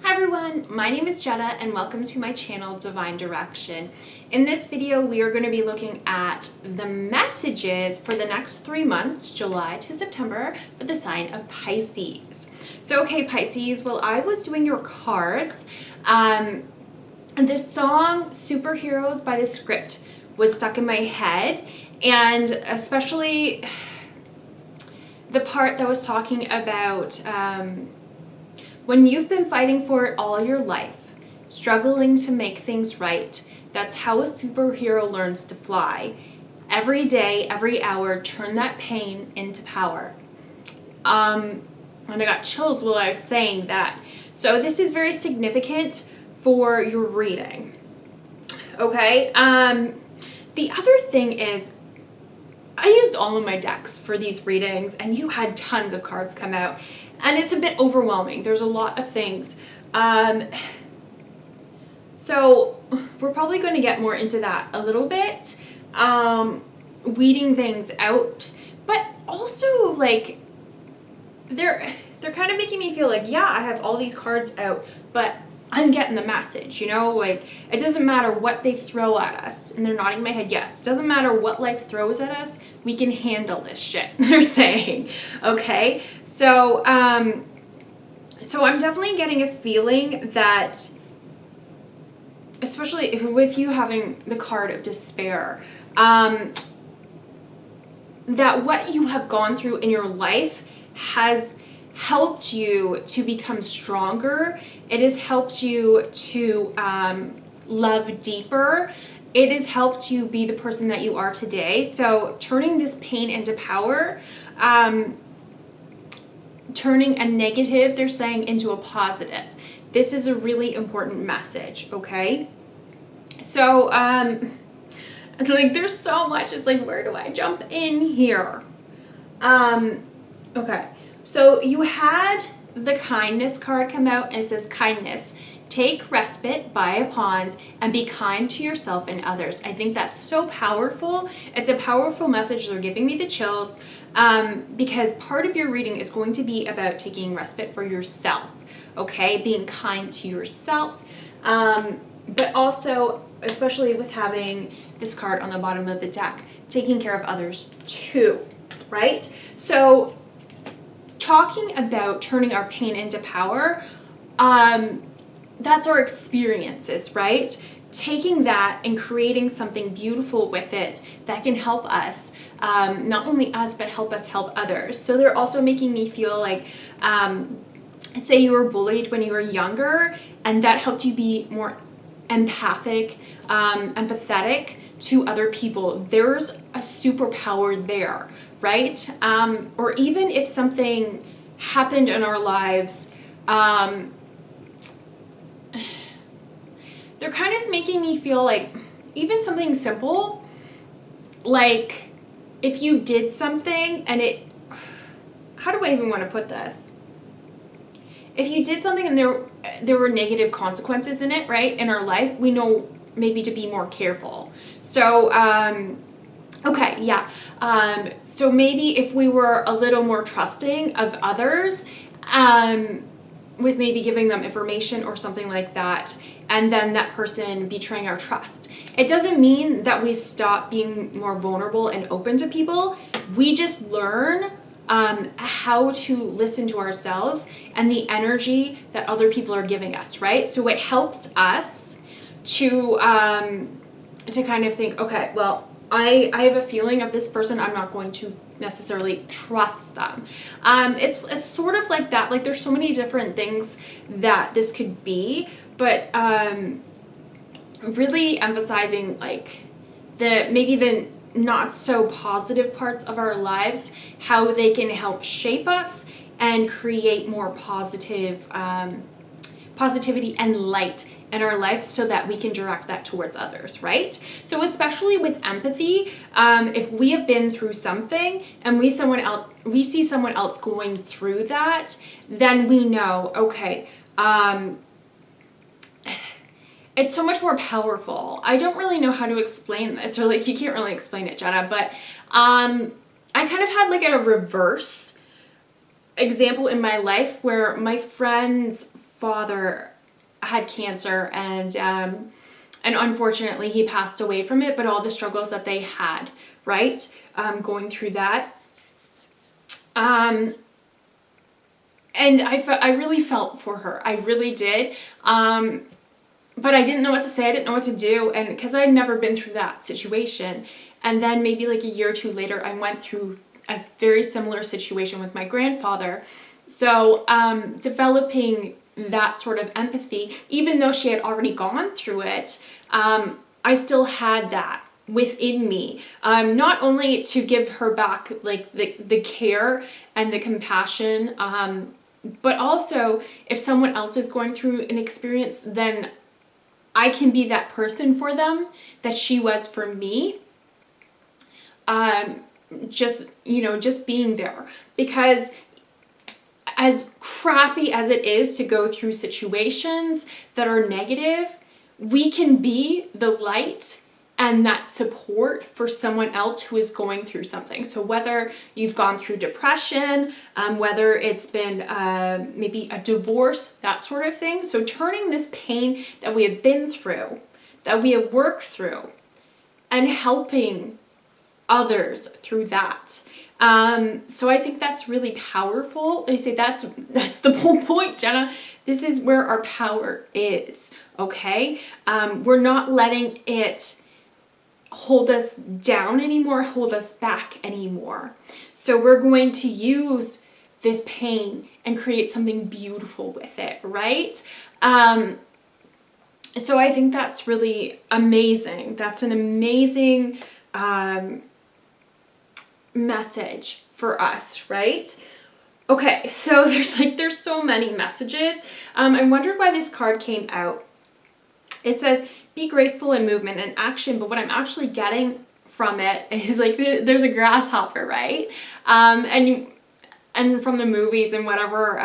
Hi everyone, my name is Jetta and welcome to my channel Divine Direction. In this video we are going to be looking at the messages for the next 3 months, July to September, for the sign of Pisces. So okay Pisces, while I was doing your cards, this song Superheroes by The Script was stuck in my head, and especially the part that was talking about when you've been fighting for it all your life, struggling to make things right, that's how a superhero learns to fly. Every day, every hour, turn that pain into power. And I got chills while I was saying that. So this is very significant for your reading. Okay? The other thing is, I used all of my decks for these readings, and you had tons of cards come out, and it's a bit overwhelming. There's a lot of things. So we're probably going to get more into that a little bit, weeding things out, but also like they're kind of making me feel like, yeah, I have all these cards out, but I'm getting the message, you know, like it doesn't matter what they throw at us. And they're nodding my head, yes. It doesn't matter what life throws at us. We can handle this shit, they're saying. Okay. So I'm definitely getting a feeling that, especially with you having the card of despair, that what you have gone through in your life has helped you to become stronger. It has helped you to love deeper. It has helped you be the person that you are today. So turning this pain into power, turning a negative, they're saying, into a positive. This is a really important message, okay? So, like, there's so much. It's like, where do I jump in here? Okay. So you had the kindness card come out, and it says kindness. Take respite by a pond and be kind to yourself and others. I think that's so powerful. It's a powerful message. They're giving me the chills because part of your reading is going to be about taking respite for yourself, okay? Being kind to yourself, but also, especially with having this card on the bottom of the deck, taking care of others too, right? So talking about turning our pain into power, that's our experiences, right? Taking that and creating something beautiful with it that can help us, not only us, but help us help others. So they're also making me feel like, say you were bullied when you were younger, and that helped you be more empathic, empathetic to other people. There's a superpower there, right? Or even if something happened in our lives, they're kind of making me feel like even something simple, like if you did something and how do I even want to put this? If you did something and there were negative consequences in it, right, in our life, we know maybe to be more careful. So, okay, yeah. So maybe if we were a little more trusting of others, with maybe giving them information or something like that, and then that person betraying our trust. It doesn't mean that we stop being more vulnerable and open to people. We just learn how to listen to ourselves and the energy that other people are giving us, right? So it helps us to kind of think, okay, well, I have a feeling of this person. I'm not going to necessarily trust them. It's sort of like that. Like there's so many different things that this could be, but really emphasizing like maybe the not so positive parts of our lives, how they can help shape us and create more positivity and light in our life so that we can direct that towards others, right? So especially with empathy, if we have been through something and we see someone else going through that, then we know, okay, it's so much more powerful. I don't really know how to explain this, or like you can't really explain it, Jenna, but I kind of had like a reverse example in my life where my friend's father had cancer, and unfortunately he passed away from it, but all the struggles that they had, right? Going through that. And I really felt for her. I really did. But I didn't know what to say. I didn't know what to do. And because I had never been through that situation. And then maybe like a year or two later, I went through a very similar situation with my grandfather. So developing that sort of empathy, even though she had already gone through it, I still had that within me, not only to give her back like the care and the compassion, but also if someone else is going through an experience, then I can be that person for them that she was for me. Just being there, because as crappy as it is to go through situations that are negative, we can be the light and that support for someone else who is going through something. So whether you've gone through depression, whether it's been maybe a divorce, that sort of thing. So turning this pain that we have been through, that we have worked through, and helping others through that. So I think that's really powerful. I say that's the whole point, Jenna. This is where our power is, okay? We're not letting it hold us down anymore, hold us back anymore. So we're going to use this pain and create something beautiful with it, right? So I think that's really amazing. That's an amazing message for us, right? Okay, so there's so many messages. I wondered why this card came out. It says, be graceful in movement and action, but what I'm actually getting from it is like there's a grasshopper, right? And from the movies and whatever,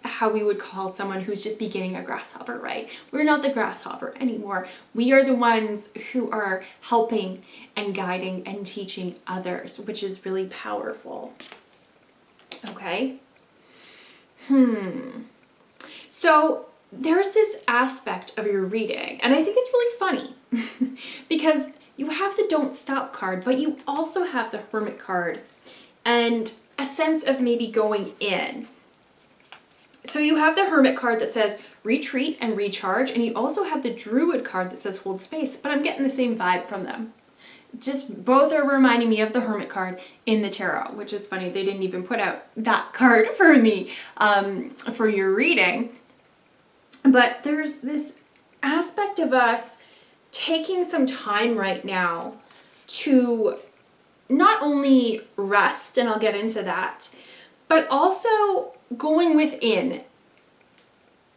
how we would call someone who's just beginning a grasshopper, right? We're not the grasshopper anymore. We are the ones who are helping and guiding and teaching others, which is really powerful. Okay. So there's this aspect of your reading, and I think it's really funny because you have the Don't Stop card, but you also have the Hermit card and a sense of maybe going in. So you have the Hermit card that says retreat and recharge, and you also have the Druid card that says hold space, but I'm getting the same vibe from them. Just both are reminding me of the Hermit card in the tarot, which is funny. They didn't even put out that card for me for your reading. But there's this aspect of us taking some time right now to not only rest, and I'll get into that, but also going within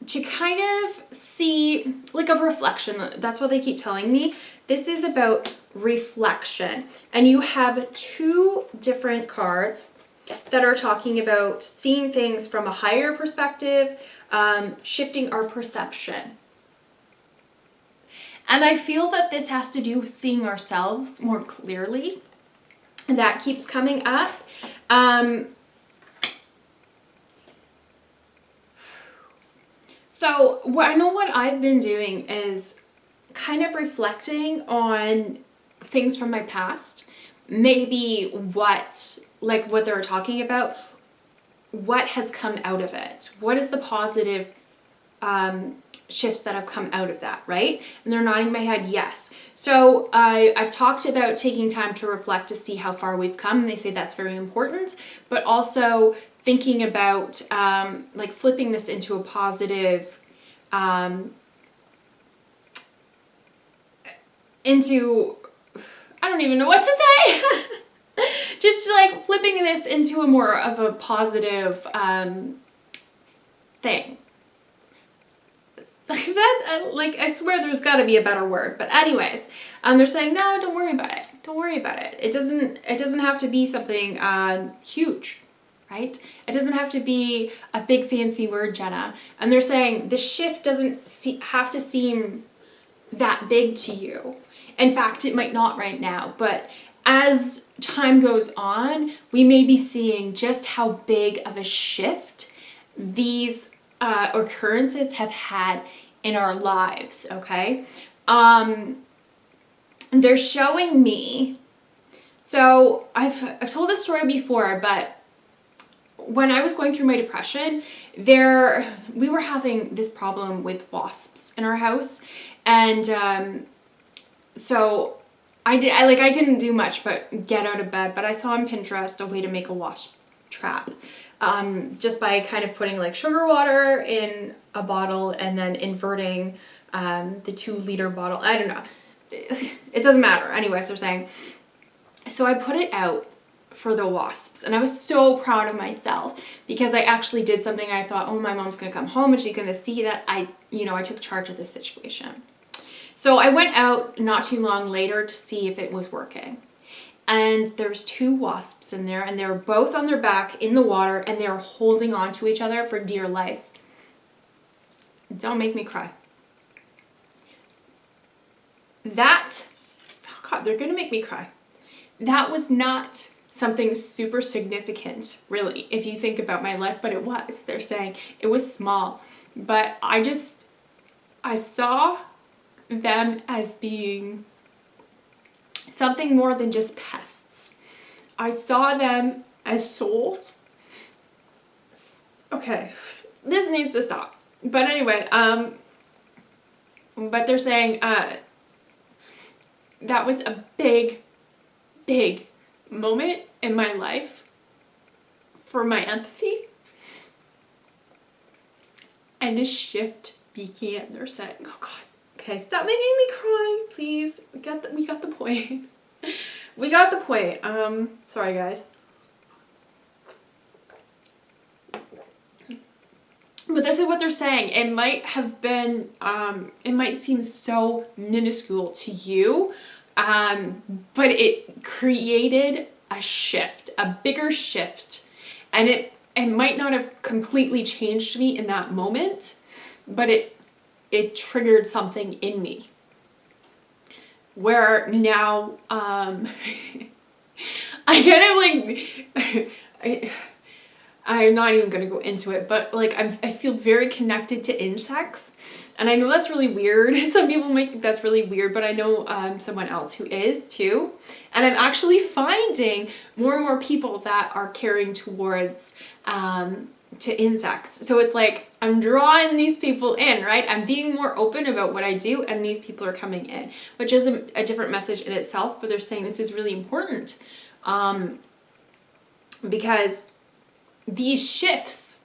to kind of see like a reflection. That's what they keep telling me. This is about reflection. And you have two different cards that are talking about seeing things from a higher perspective, shifting our perception. And I feel that this has to do with seeing ourselves more clearly. That keeps coming up. So I know what I've been doing is kind of reflecting on things from my past, maybe what they're talking about, what has come out of it, what is the positive shifts that have come out of that, right? And they're nodding my head yes. So I've talked about taking time to reflect to see how far we've come, and they say that's very important, but also thinking about like flipping this into a positive, into, I don't even know what to say. Just like flipping this into a more of a positive thing. That, like, I swear there's got to be a better word. But anyways, they're saying, no, don't worry about it. Don't worry about it. It doesn't have to be something huge, right? It doesn't have to be a big fancy word, Jenna. And they're saying the shift doesn't have to seem that big to you. In fact, it might not right now. But as time goes on, we may be seeing just how big of a shift these occurrences have had in our lives, okay? They're showing me, so I've told this story before, but when I was going through my depression, we were having this problem with wasps in our house, and so I didn't do much but get out of bed, but I saw on Pinterest a way to make a wasp trap, just by kind of putting like sugar water in a bottle and then inverting the 2-liter bottle. I don't know. It doesn't matter. Anyways, they're saying. So I put it out for the wasps, and I was so proud of myself because I actually did something. I thought, oh, my mom's gonna come home and she's gonna see that I took charge of this situation. So I went out not too long later to see if it was working. And there was 2 wasps in there, and they were both on their back in the water, and they were holding on to each other for dear life. Don't make me cry. Oh God, they're gonna make me cry. That was not something super significant, really, if you think about my life, but it was. They're saying it was small, but I saw them as being something more than just pests. I saw them as souls. Okay, this needs to stop. But anyway, but they're saying that was a big moment in my life for my empathy, and a shift began. They're saying, oh God, okay, stop making me cry, please. We got the point. We got the point. Sorry guys. But this is what they're saying. It might have been, it might seem so minuscule to you, but it created a shift, a bigger shift. And it might not have completely changed me in that moment, but it triggered something in me. Where now, I kind of like, I'm not even going to go into it, but like I feel very connected to insects, and I know that's really weird. Some people might think that's really weird, but I know someone else who is too, and I'm actually finding more and more people that are caring towards to insects. So it's like I'm drawing these people in, right? I'm being more open about what I do, and these people are coming in, which is a different message in itself, but they're saying this is really important because these shifts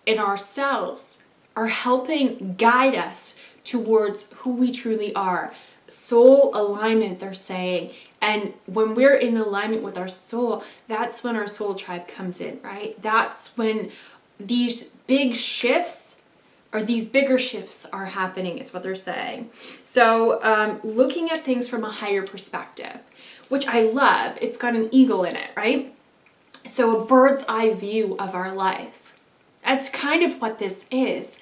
in ourselves are helping guide us towards who we truly are. Soul alignment, they're saying. And when we're in alignment with our soul, that's when our soul tribe comes in, right? That's when these big shifts or these bigger shifts are happening, is what they're saying. So looking at things from a higher perspective, which I love. It's got an eagle in it, right? So a bird's eye view of our life. That's kind of what this is.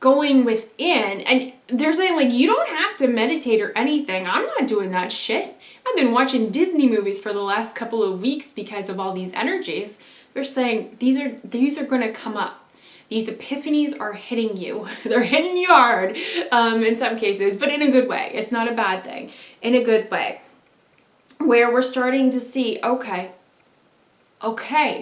Going within, and they're saying like, you don't have to meditate or anything. I'm not doing that shit. I've been watching Disney movies for the last couple of weeks because of all these energies. They're saying these are going to come up. These epiphanies are hitting you. They're hitting you hard in some cases, but in a good way. It's not a bad thing. In a good way. Where we're starting to see, okay,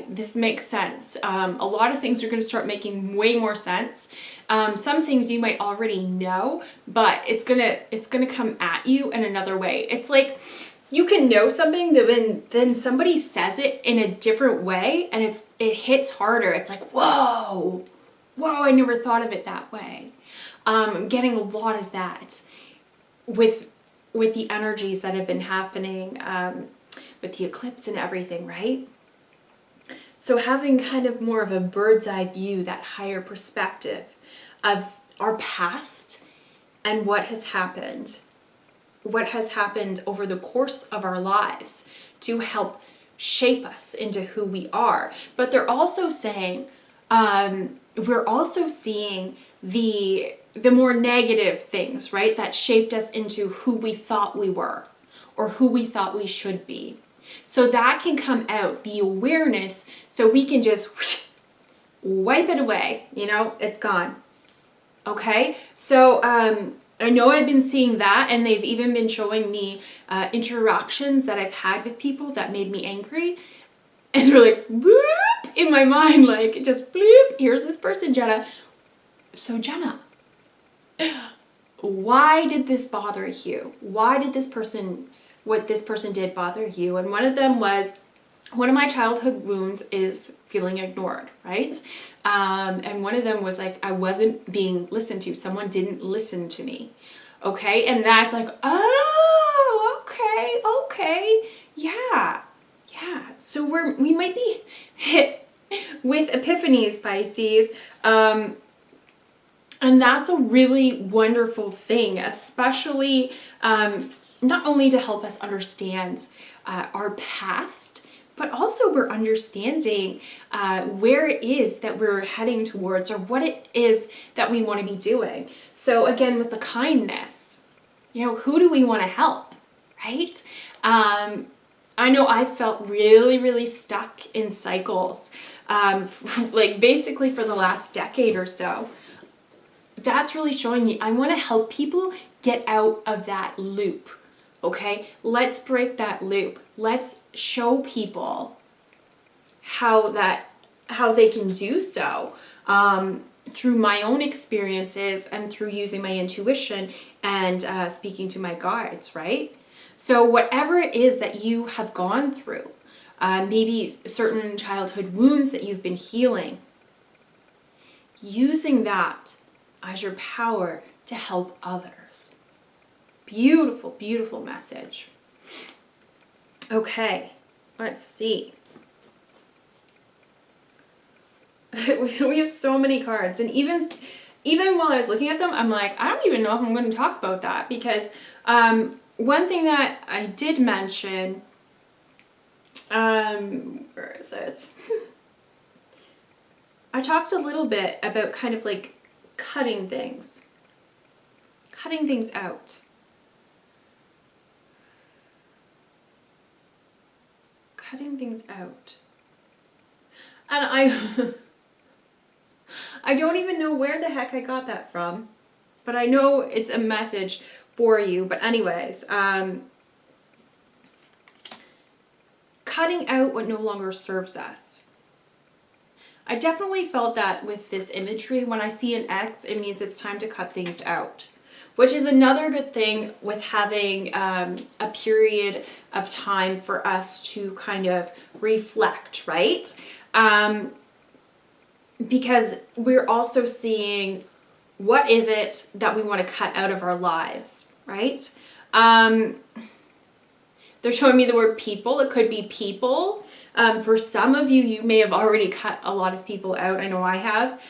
this makes sense. A lot of things are going to start making way more sense. Some things you might already know, but it's gonna come at you in another way. It's like you can know something that then somebody says it in a different way, and it hits harder. It's like, whoa, I never thought of it that way. I'm getting a lot of that with the energies that have been happening with the eclipse and everything, right? So having kind of more of a bird's eye view, that higher perspective of our past and what has happened over the course of our lives to help shape us into who we are. But they're also saying, we're also seeing the more negative things, right, that shaped us into who we thought we were or who we thought we should be. So that can come out, the awareness, so we can just wipe it away, it's gone. Okay, so I know I've been seeing that, and they've even been showing me interactions that I've had with people that made me angry, and they're like, whoop, in my mind, like, just bloop, here's this person, Jenna. So Jenna, why did this bother you? Why did what this person did bother you? And one of them was, one of my childhood wounds is feeling ignored, right? And one of them was like, I wasn't being listened to. Someone didn't listen to me. Okay, and that's like, oh, okay, yeah. So we might be hit with epiphanies, Pisces. And that's a really wonderful thing, especially not only to help us understand our past, but also we're understanding where it is that we're heading towards, or what it is that we want to be doing. So again, with the kindness, who do we want to help, right? I know I felt really, really stuck in cycles, like basically for the last decade or so. That's really showing me I want to help people get out of that loop. Okay, let's break that loop. Let's show people how they can do so through my own experiences and through using my intuition and speaking to my guides, right? So whatever it is that you have gone through, maybe certain childhood wounds that you've been healing, using that as your power to help others. Beautiful, beautiful message. Okay, let's see. We have so many cards, and even while I was looking at them, I'm like, I don't even know if I'm going to talk about that, because one thing that I did mention, where is it? I talked a little bit about kind of like cutting things out. Cutting things out. And I don't even know where the heck I got that from, but I know it's a message for you. But anyways, cutting out what no longer serves us. I definitely felt that with this imagery. When I see an X, it means it's time to cut things out, which is another good thing with having a period of time for us to kind of reflect, right? Because we're also seeing what is it that we want to cut out of our lives, right? They're showing me the word people. It could be people. For some of you, you may have already cut a lot of people out. I know I have.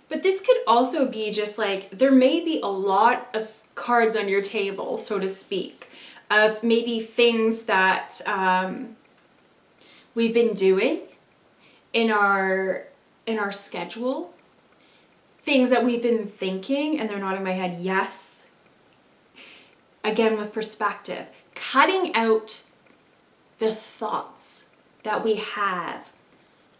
But this could also be just like, there may be a lot of cards on your table, so to speak, of maybe things that we've been doing in our schedule, things that we've been thinking and they're not in my head. Yes. Again, with perspective, cutting out the thoughts that we have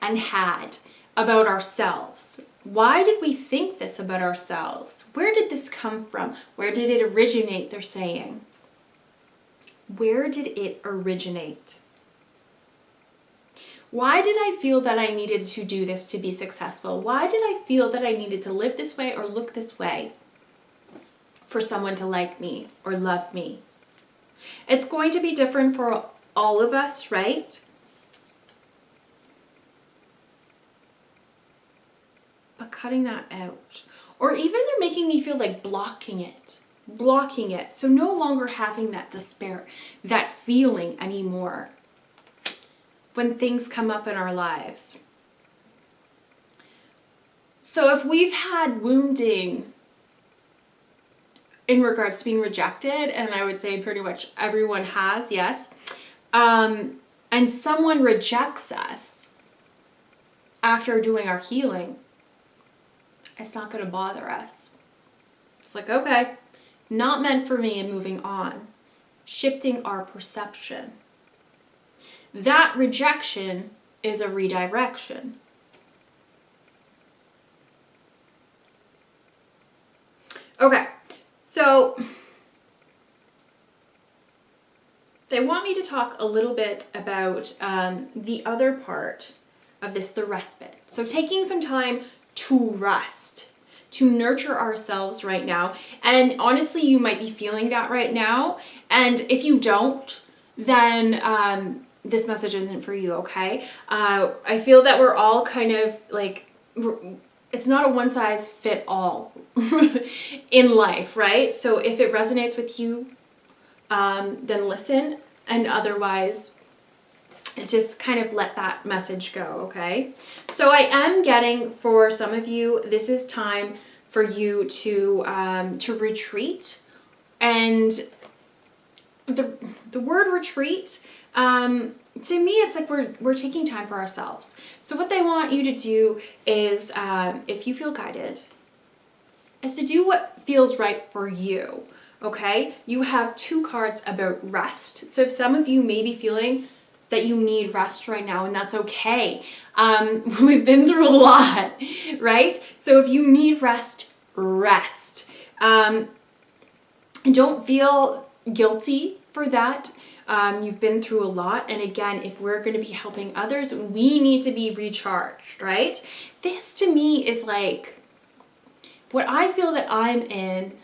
and had about ourselves. Why did we think this about ourselves? Where did this come from? Where did it originate, they're saying? Where did it originate? Why did I feel that I needed to do this to be successful? Why did I feel that I needed to live this way or look this way for someone to like me or love me? It's going to be different for all of us, right? But cutting that out. Or even they're making me feel like blocking it. So no longer having that despair, that feeling anymore when things come up in our lives. So if we've had wounding in regards to being rejected, and I would say pretty much everyone has, yes, and someone rejects us after doing our healing, it's not going to bother us. It's like, okay, not meant for me, and moving on. Shifting our perception. that rejection is a redirection. Okay, so they want me to talk a little bit about the other part of this, the respite. So taking some time to rest, to nurture ourselves right now. And honestly, you might be feeling that right now. And if you don't, then this message isn't for you, okay? I feel that we're all kind of like, it's not a one size fit all in life, right? So if it resonates with you, then listen, and otherwise just kind of let that message go, okay? So I am getting, for some of you, this is time for you to retreat. And the word retreat, to me, it's like we're taking time for ourselves. So what they want you to do is, if you feel guided, is to do what feels right for you. Okay, you have 2 cards about rest. So some of you may be feeling that you need rest right now, and that's okay. We've been through a lot, right? So if you need rest, rest. Don't feel guilty for that. You've been through a lot. And again, if we're going to be helping others, we need to be recharged, right? This to me is like, what I feel that I'm in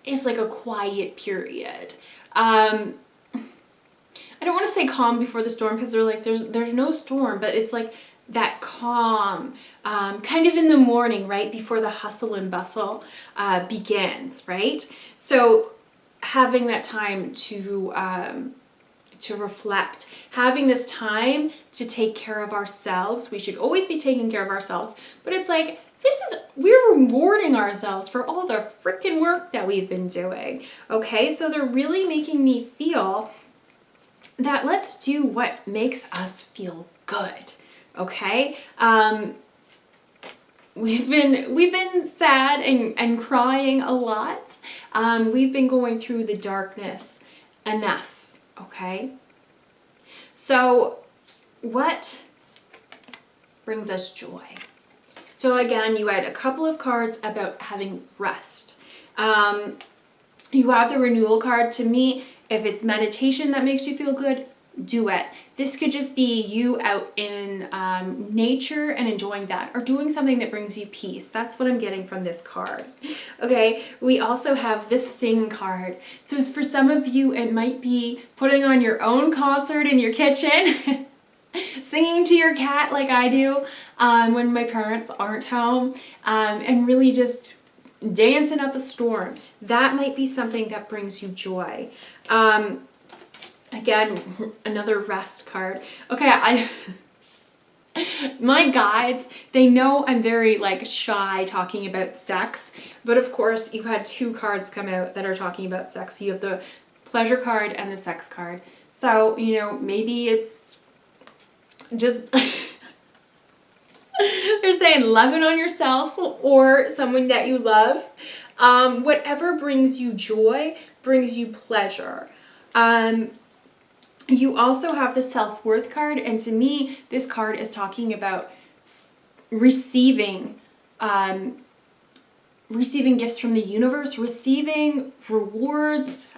is like a quiet period. I don't want to say calm before the storm, because they're like, there's no storm, but it's like that calm, kind of in the morning, right before the hustle and bustle begins, right? So having that time to reflect, having this time to take care of ourselves. We should always be taking care of ourselves, but it's like, we're rewarding ourselves for all the freaking work that we've been doing, okay? So they're really making me feel that let's do what makes us feel good, okay? We've been sad and crying a lot. We've been going through the darkness enough, okay? So what brings us joy? So again, you had a couple of cards about having rest. You have the renewal card. To me, if it's meditation that makes you feel good, do it. This could just be you out in nature and enjoying that, or doing something that brings you peace. That's what I'm getting from this card. Okay, we also have the sing card. So for some of you, it might be putting on your own concert in your kitchen, singing to your cat like I do when my parents aren't home, and really just dancing up a storm. That might be something that brings you joy. Again, another rest card. Okay, my guides, they know I'm very like shy talking about sex, but of course you had 2 cards come out that are talking about sex. You have the pleasure card and the sex card. So, you know, maybe it's just they're saying love it on yourself or someone that you love. Whatever brings you joy, brings you pleasure. You also have the self-worth card, and to me, this card is talking about receiving gifts from the universe, receiving rewards,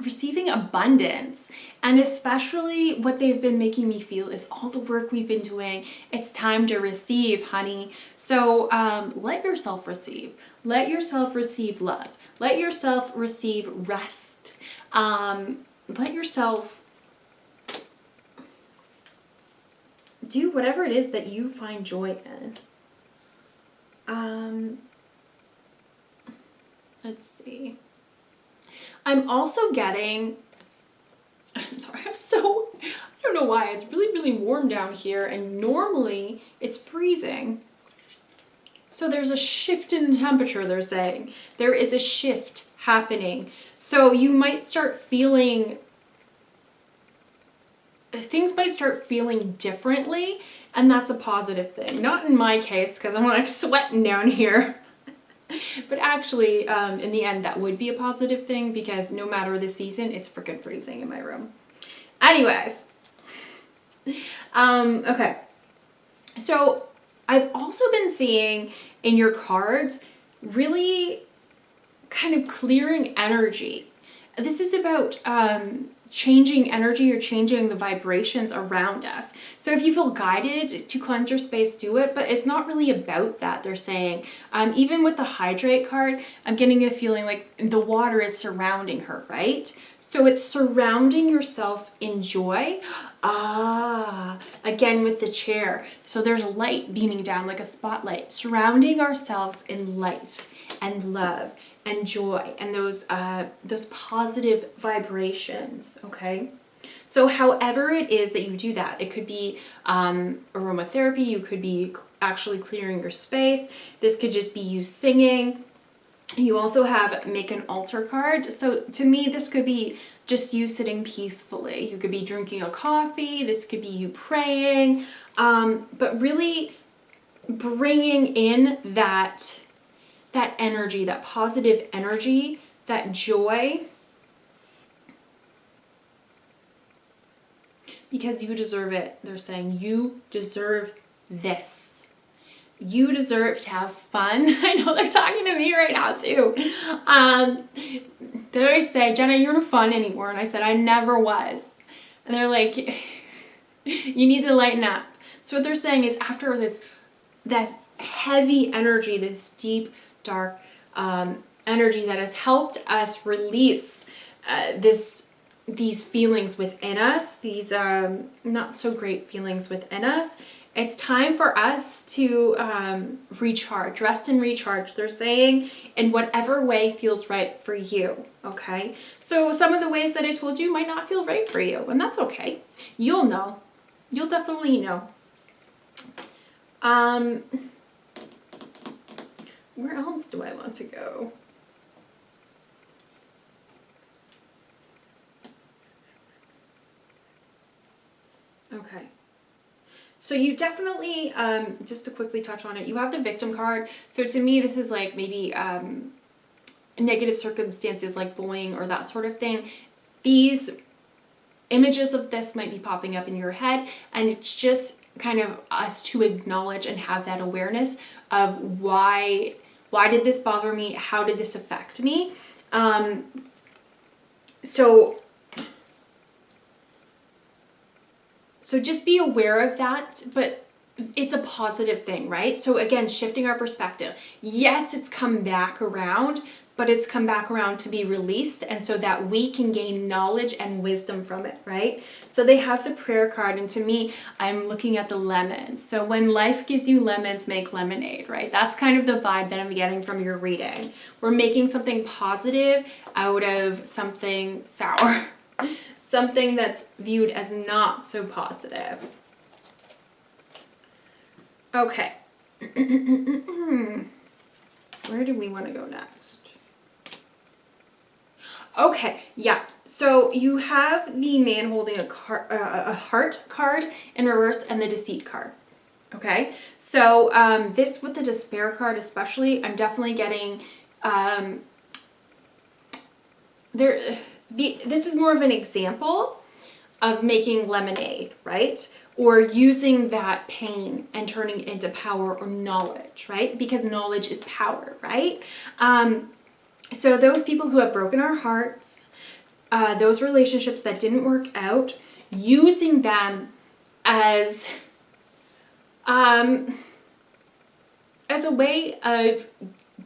receiving abundance. And especially what they've been making me feel is all the work we've been doing. It's time to receive, honey. So let yourself receive. Let yourself receive love. Let yourself receive rest. Let yourself do whatever it is that you find joy in. Let's see. I'm also getting, I'm sorry, I don't know why, it's really, really warm down here, and normally it's freezing. So there's a shift in temperature, they're saying. There is a shift happening. So you might start feeling, things might start feeling differently, and that's a positive thing. Not in my case, because I'm like sweating down here. But actually, in the end, that would be a positive thing, because no matter the season, it's freaking freezing in my room. Anyways, okay. So I've also been seeing in your cards really kind of clearing energy. This is about changing energy or changing the vibrations around us. So if you feel guided to cleanse your space, do it, but it's not really about that, they're saying. Even with the hydrate card, I'm getting a feeling like the water is surrounding her, right? So it's surrounding yourself in joy. Again with the chair. So there's light beaming down like a spotlight, surrounding ourselves in light and love and joy and those positive vibrations, okay? So however it is that you do that, it could be aromatherapy, you could be actually clearing your space, this could just be you singing. You also have make an altar card. So to me, this could be just you sitting peacefully. You could be drinking a coffee. This could be you praying. But really bringing in that energy, that positive energy, that joy. Because you deserve it. They're saying you deserve this. You deserve to have fun. I know they're talking to me right now too. They always say, Jenna, you're not fun anymore. And I said, I never was. And they're like, you need to lighten up. So what they're saying is after that heavy energy, this deep, dark energy that has helped us release these feelings within us, these not so great feelings within us, it's time for us to recharge, rest and recharge. They're saying in whatever way feels right for you, okay? So some of the ways that I told you might not feel right for you, and that's okay. You'll know. You'll definitely know. Where else do I want to go? Okay. So you definitely, just to quickly touch on it, you have the victim card. So to me, this is like maybe negative circumstances like bullying or that sort of thing. These images of this might be popping up in your head, and it's just kind of us to acknowledge and have that awareness of why did this bother me? How did this affect me? So just be aware of that, but it's a positive thing, right? So again, shifting our perspective. Yes, it's come back around, but it's come back around to be released, and so that we can gain knowledge and wisdom from it, right? So they have the prayer card, and to me, I'm looking at the lemons. So when life gives you lemons, make lemonade, right? That's kind of the vibe that I'm getting from your reading. We're making something positive out of something sour. Something that's viewed as not so positive. Okay. Where do we want to go next? Okay, yeah. So you have the man holding a heart card in reverse and the deceit card. Okay, so this with the despair card especially, I'm definitely getting this is more of an example of making lemonade, right? Or using that pain and turning it into power or knowledge, right? Because knowledge is power, right? So those people who have broken our hearts, those relationships that didn't work out, using them as a way of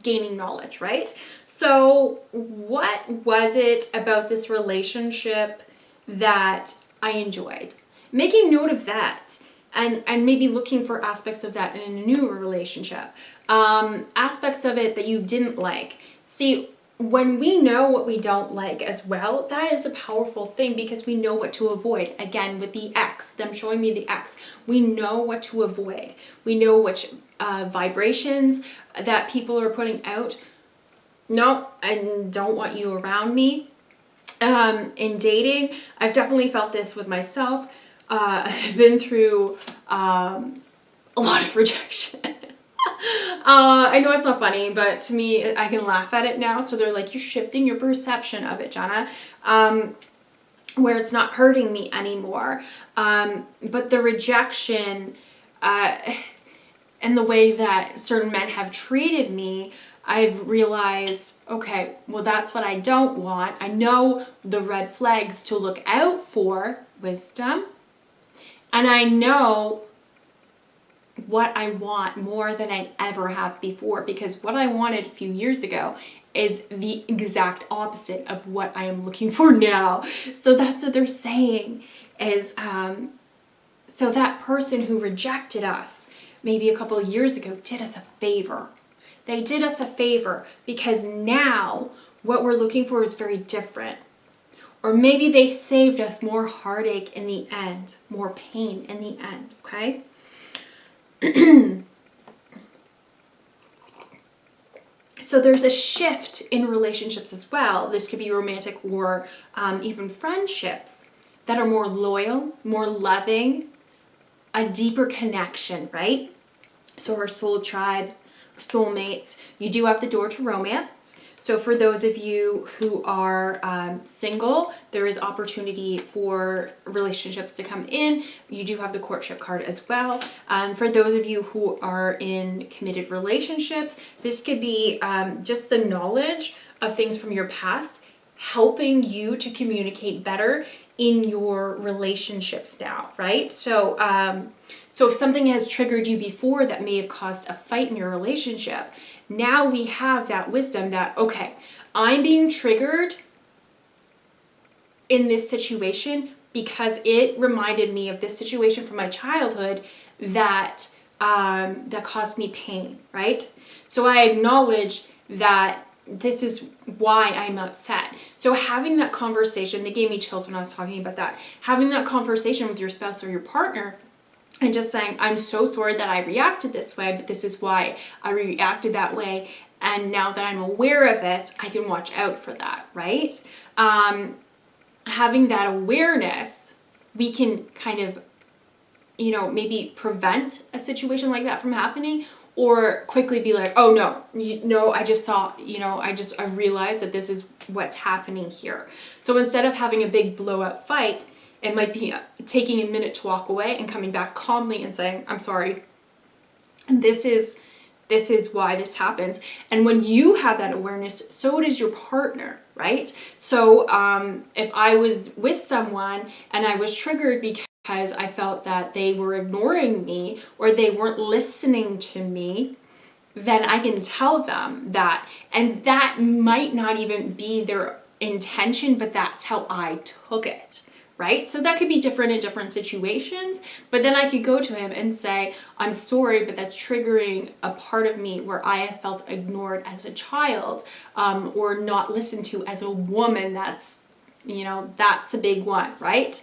gaining knowledge, right? So what was it about this relationship that I enjoyed? Making note of that and maybe looking for aspects of that in a new relationship. Aspects of it that you didn't like. See, when we know what we don't like as well, that is a powerful thing because we know what to avoid. Again, with the X, them showing me the X, we know what to avoid. We know which vibrations that people are putting out. No, I don't want you around me. In dating, I've definitely felt this with myself. I've been through a lot of rejection. I know it's not funny, but to me, I can laugh at it now. So they're like, you're shifting your perception of it, Jana. where it's not hurting me anymore. But the rejection and the way that certain men have treated me, I've realized, okay, well, that's what I don't want. I know the red flags to look out for, wisdom, and I know what I want more than I ever have before, because what I wanted a few years ago is the exact opposite of what I am looking for now. So that's what they're saying is, so that person who rejected us maybe a couple of years ago did us a favor. They did us a favor because now what we're looking for is very different. Or maybe they saved us more heartache in the end, more pain in the end, okay? So there's a shift in relationships as well. This could be romantic or even friendships that are more loyal, more loving, a deeper connection, right? So our soul tribe, soulmates, you do have the door to romance. So for those of you who are single, there is opportunity for relationships to come in. You do have the courtship card as well. For those of you who are in committed relationships, this could be just the knowledge of things from your past helping you to communicate better in your relationships now, right? So if something has triggered you before that may have caused a fight in your relationship, now we have that wisdom that, okay, I'm being triggered in this situation because it reminded me of this situation from my childhood that that caused me pain, right? So I acknowledge that this is why I'm upset. So having that conversation, they gave me chills when I was talking about that, having that conversation with your spouse or your partner and just saying, I'm so sorry that I reacted this way, but this is why I reacted that way. And now that I'm aware of it, I can watch out for that, right? Having that awareness, we can kind of, maybe prevent a situation like that from happening, or quickly be like, oh no, I just saw, I realized that this is what's happening here. So instead of having a big blowout fight, it might be taking a minute to walk away and coming back calmly and saying, I'm sorry. And this is why this happens. And when you have that awareness, so does your partner, right? So if I was with someone and I was triggered because I felt that they were ignoring me or they weren't listening to me, then I can tell them that. And that might not even be their intention, but that's how I took it. Right? So that could be different in different situations, but then I could go to him and say, I'm sorry, but that's triggering a part of me where I have felt ignored as a child, or not listened to as a woman. That's a big one, right?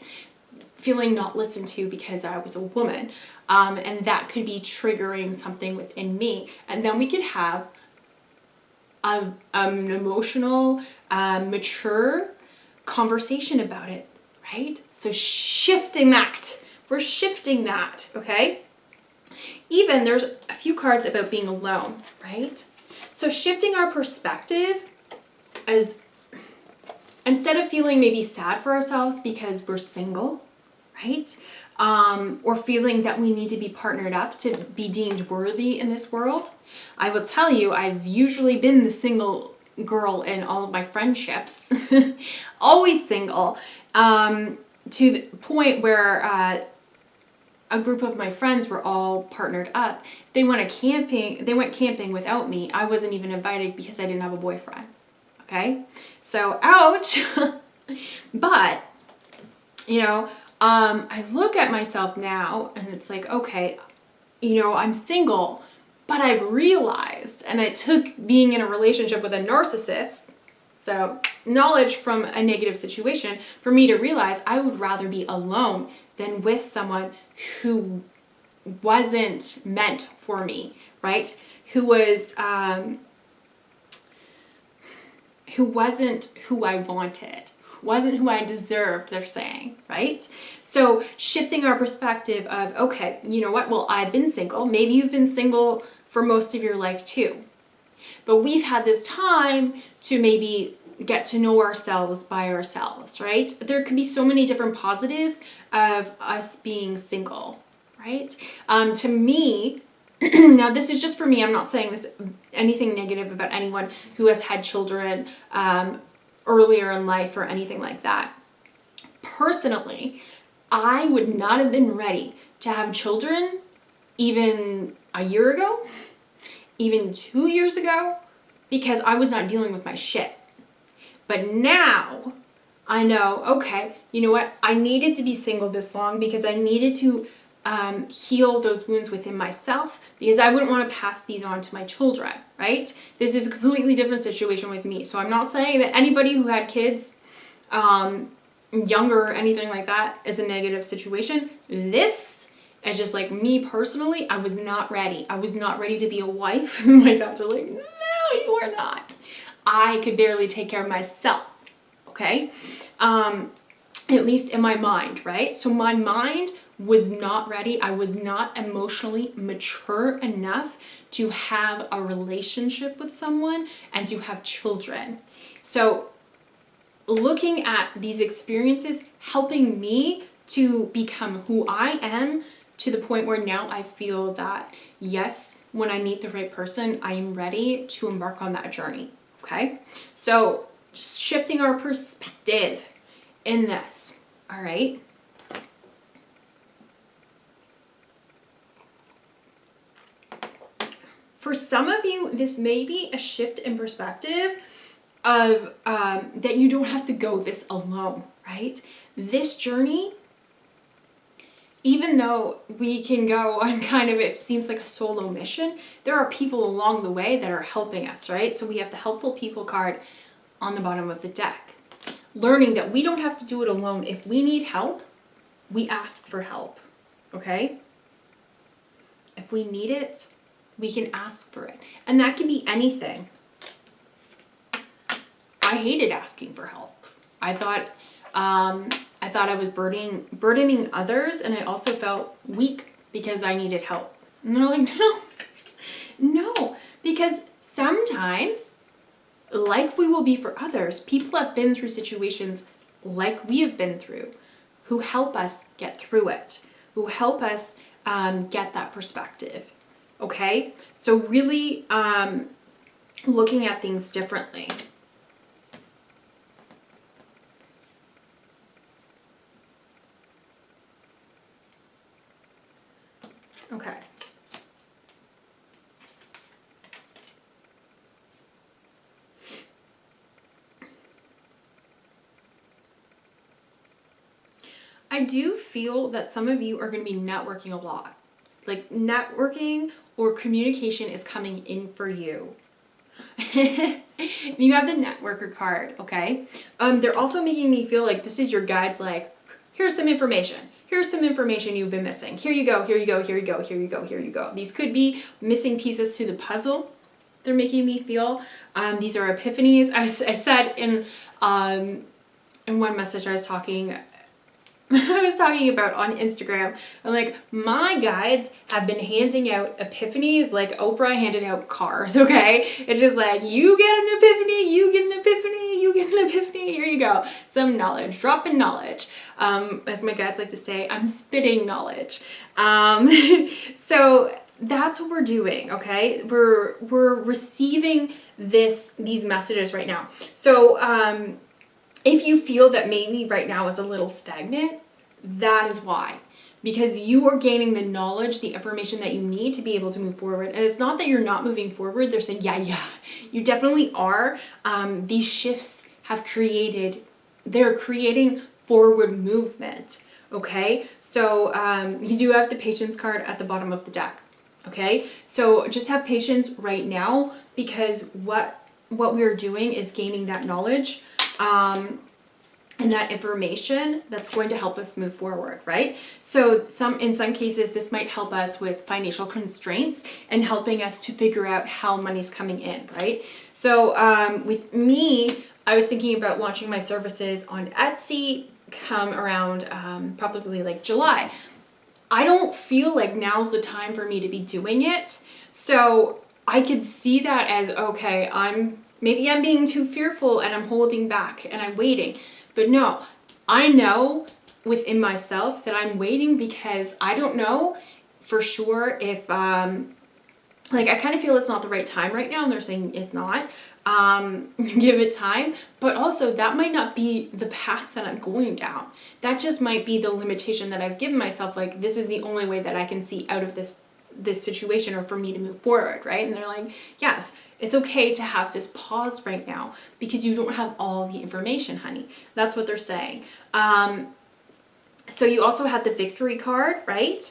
Feeling not listened to because I was a woman. And that could be triggering something within me. And then we could have an emotional, mature conversation about it. Right? So we're shifting that, okay? Even there's a few cards about being alone, right? So shifting our perspective as instead of feeling maybe sad for ourselves because we're single, right? Or feeling that we need to be partnered up to be deemed worthy in this world. I will tell you, I've usually been the single girl in all of my friendships, always single, to the point where a group of my friends were all partnered up. They went camping without me. I wasn't even invited because I didn't have a boyfriend. Okay, so ouch. But I look at myself now and it's like, okay, I'm single, but I've realized, and it took being in a relationship with a narcissist, so knowledge from a negative situation, for me to realize I would rather be alone than with someone who wasn't meant for me, right? Who wasn't who I wanted, wasn't who I deserved, they're saying, right? So shifting our perspective of, okay, you know what? Well, I've been single. Maybe you've been single for most of your life too. But we've had this time to maybe get to know ourselves by ourselves, right? There could be so many different positives of us being single, right? To me, now this is just for me, I'm not saying this anything negative about anyone who has had children earlier in life or anything like that. Personally, I would not have been ready to have children even a year ago, even 2 years ago, because I was not dealing with my shit. But now I know, okay, you know what? I needed to be single this long because I needed to heal those wounds within myself, because I wouldn't want to pass these on to my children, right? This is a completely different situation with me. So I'm not saying that anybody who had kids younger or anything like that is a negative situation. This is just like me personally, I was not ready. I was not ready to be a wife. My guys are like, no, you are not. I could barely take care of myself, okay? At least in my mind, right? So my mind was not ready. I was not emotionally mature enough to have a relationship with someone and to have children. So looking at these experiences, helping me to become who I am to the point where now I feel that, yes, when I meet the right person, I am ready to embark on that journey, okay? So just shifting our perspective in this, all right? For some of you, this may be a shift in perspective of that you don't have to go this alone, right? This journey, even though we can go on kind of, it seems like a solo mission, there are people along the way that are helping us, right? So we have the helpful people card on the bottom of the deck. Learning that we don't have to do it alone. If we need help, we ask for help, okay? If we need it, we can ask for it. And that can be anything. I hated asking for help. I thought I was burdening others, and I also felt weak because I needed help. And they're like, no, because sometimes, like we will be for others, people have been through situations like we have been through, who help us get through it, who help us get that perspective. Okay, so really looking at things differently. Okay. I do feel that some of you are going to be networking a lot. Like networking or communication is coming in for you. You have the networker card, okay? They're also making me feel like this is your guides, like, here's some information. Here's some information you've been missing. Here you go, here you go, here you go, here you go, here you go. These could be missing pieces to the puzzle they're making me feel. These are epiphanies. I said in one message I was talking about on Instagram, I'm like, my guides have been handing out epiphanies like Oprah handed out cars, okay? It's just like, you get an epiphany, you get an epiphany, you get an epiphany, here you go. Some knowledge, dropping knowledge. As my guides like to say, I'm spitting knowledge. So that's what we're doing, okay? We're receiving these messages right now. So if you feel that maybe right now is a little stagnant, that is why. Because you are gaining the knowledge, the information that you need to be able to move forward. And it's not that you're not moving forward. They're saying, yeah, you definitely are. These shifts they're creating forward movement, okay? So you do have the patience card at the bottom of the deck, okay? So just have patience right now, because what we're doing is gaining that knowledge and that information that's going to help us move forward, right? So in some cases, this might help us with financial constraints and helping us to figure out how money's coming in, right? So with me, I was thinking about launching my services on Etsy come around probably like July. I don't feel like now's the time for me to be doing it. So I could see that as, okay, I'm Maybe I'm being too fearful and I'm holding back and I'm waiting. But no, I know within myself that I'm waiting because I don't know for sure if, like, I kind of feel it's not the right time right now, and they're saying it's not. Give it time. But also, that might not be the path that I'm going down. That just might be the limitation that I've given myself. Like, this is the only way that I can see out of this situation, or for me to move forward, right? And they're like, yes, it's okay to have this pause right now because you don't have all the information, honey. That's what they're saying. So you also had the victory card, right?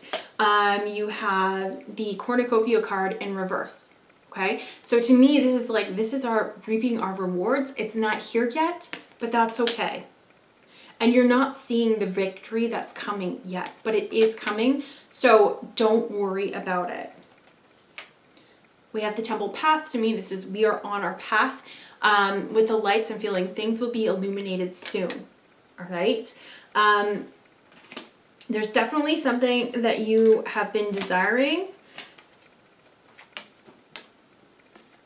You have the cornucopia card in reverse. Okay, so to me, this is our reaping our rewards. It's not here yet, but that's okay. And you're not seeing the victory that's coming yet, but it is coming. So don't worry about it. We have the temple path. To me, we are on our path. With the lights, I'm feeling things will be illuminated soon. All right. There's definitely something that you have been desiring.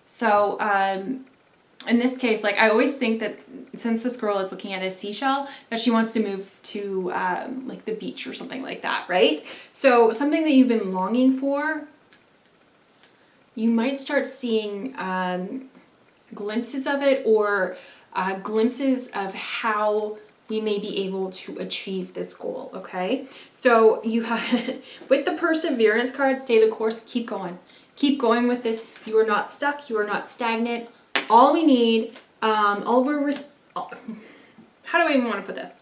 So, in this case, like, I always think that since this girl is looking at a seashell, that she wants to move to, like, the beach or something like that, right? So, something that you've been longing for, you might start seeing glimpses of it, or glimpses of how we may be able to achieve this goal, okay? So, you have, with the perseverance card, stay the course, keep going. Keep going with this. You are not stuck. You are not stagnant. All we need, how do I even want to put this?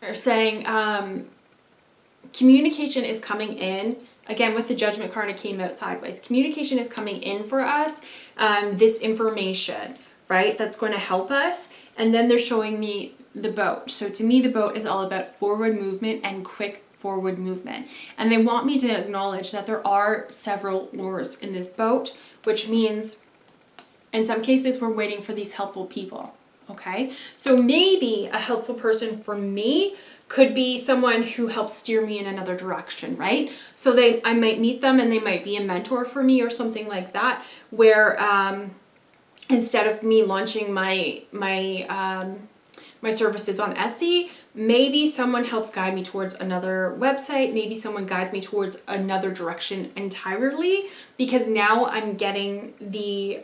They're saying communication is coming in. Again, with the judgment card, it came out sideways. Communication is coming in for us. This information, right? That's going to help us. And then they're showing me the boat. So to me, the boat is all about forward movement and quick forward movement. And they want me to acknowledge that there are several oars in this boat, which means in some cases we're waiting for these helpful people. Okay, so maybe a helpful person for me could be someone who helps steer me in another direction, right? So I might meet them and they might be a mentor for me or something like that, where instead of me launching my services on Etsy, maybe someone helps guide me towards another website. Maybe someone guides me towards another direction entirely, because now I'm getting the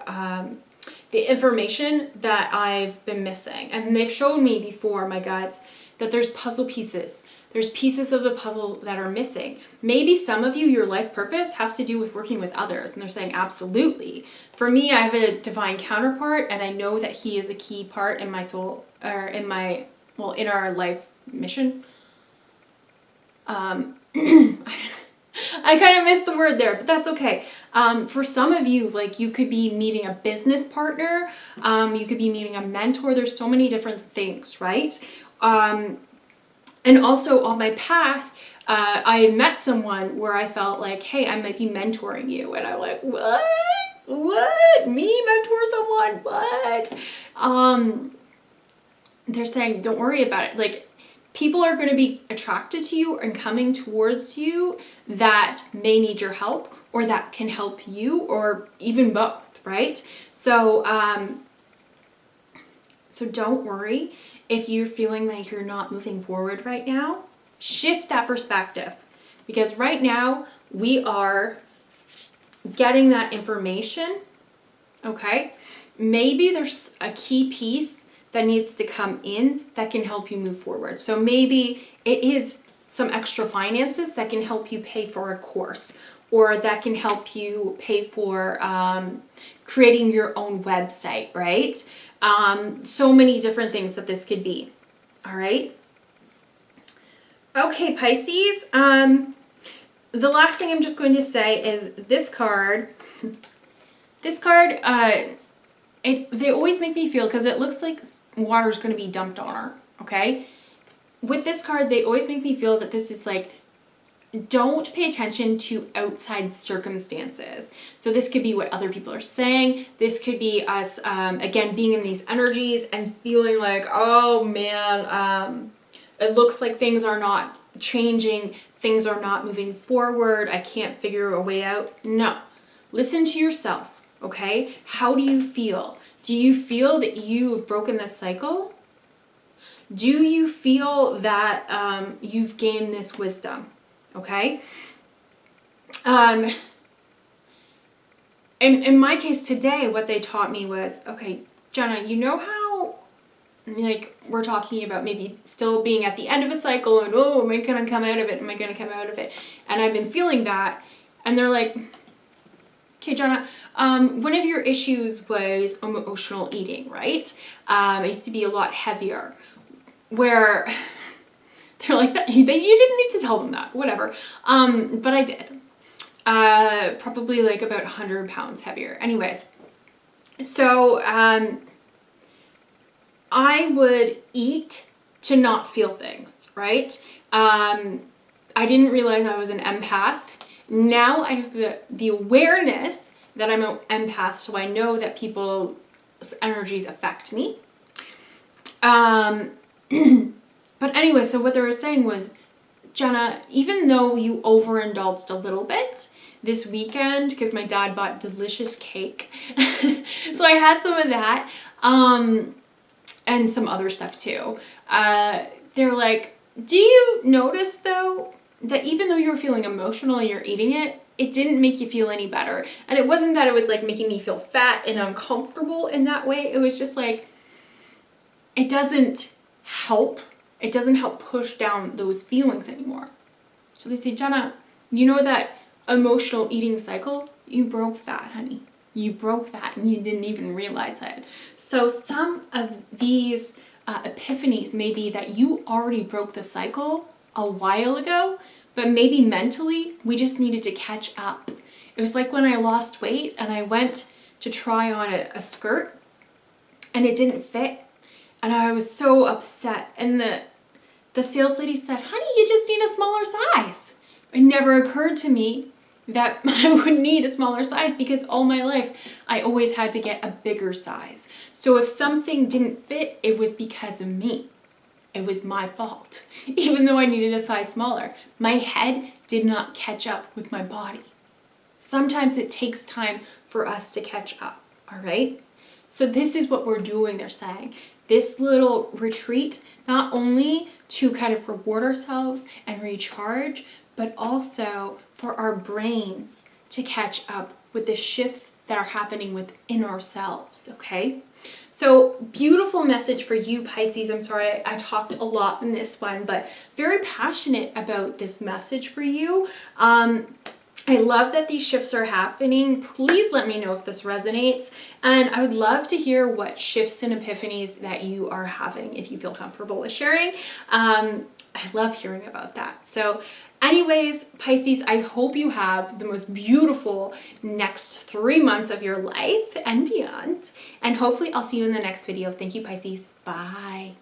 information that I've been missing. And they've shown me before, my guides, that there's puzzle pieces. There's pieces of the puzzle that are missing. Maybe some of you, your life purpose has to do with working with others. And they're saying, absolutely. For me, I have a divine counterpart, and I know that he is a key part in my soul, or in our life mission. I kind of missed the word there, but that's okay. For some of you, like, you could be meeting a business partner. You could be meeting a mentor. There's so many different things, right? And also on my path, I met someone where I felt like, hey, I might be mentoring you. And I'm like, what? What? Me mentor someone? What? They're saying, don't worry about it. Like, people are going to be attracted to you and coming towards you that may need your help, or that can help you, or even both, right? So, so don't worry if you're feeling like you're not moving forward right now. Shift that perspective, because right now we are getting that information, okay? Maybe there's a key piece that needs to come in that can help you move forward. So maybe it is some extra finances that can help you pay for a course, or that can help you pay for creating your own website, right? So many different things that this could be. All right. Okay, Pisces. The last thing I'm just going to say is this card. This card, they always make me feel, because it looks like water is going to be dumped on her, okay? With this card, they always make me feel that this is like, don't pay attention to outside circumstances. So this could be what other people are saying. This could be us, again, being in these energies and feeling like, oh man, it looks like things are not changing. Things are not moving forward. I can't figure a way out. No. Listen to yourself. Okay? How do you feel? Do you feel that you've broken this cycle? Do you feel that you've gained this wisdom? Okay? In my case today, what they taught me was, okay, Jenna, you know how, like, we're talking about maybe still being at the end of a cycle and, oh, am I going to come out of it? Am I going to come out of it? And I've been feeling that. And they're like, okay, Jenna, one of your issues was emotional eating, right? It used to be a lot heavier. Where they're like, you didn't need to tell them that, whatever. But I did. Probably like about 100 pounds heavier. Anyways, so I would eat to not feel things, right? I didn't realize I was an empath. Now I have the awareness that I'm an empath, so I know that people's energies affect me. But anyway, so what they were saying was, Jenna, even though you overindulged a little bit this weekend, because my dad bought delicious cake, so I had some of that, and some other stuff too. They're like, do you notice though, that even though you were feeling emotional and you're eating it, it didn't make you feel any better? And it wasn't that it was like making me feel fat and uncomfortable in that way. It was just like, it doesn't help. It doesn't help push down those feelings anymore. So they say, Jenna, you know that emotional eating cycle? You broke that, honey. You broke that and you didn't even realize it. So some of these epiphanies may be that you already broke the cycle a while ago, but maybe mentally we just needed to catch up. It was like when I lost weight and I went to try on a skirt and it didn't fit. And I was so upset. And the sales lady said, honey, you just need a smaller size. It never occurred to me that I would need a smaller size because all my life I always had to get a bigger size. So if something didn't fit, it was because of me. It was my fault. Even though I needed a size smaller, my head did not catch up with my body. Sometimes it takes time for us to catch up, all right? So this is what we're doing, they're saying. This little retreat, not only to kind of reward ourselves and recharge, but also for our brains to catch up with the shifts that are happening within ourselves, okay? So beautiful message for you, Pisces. I'm sorry I talked a lot in this one, but very passionate about this message for you. I love that these shifts are happening. Please let me know if this resonates. And I would love to hear what shifts and epiphanies that you are having if you feel comfortable with sharing. I love hearing about that. So anyways, Pisces, I hope you have the most beautiful next 3 months of your life and beyond. And hopefully I'll see you in the next video. Thank you, Pisces. Bye.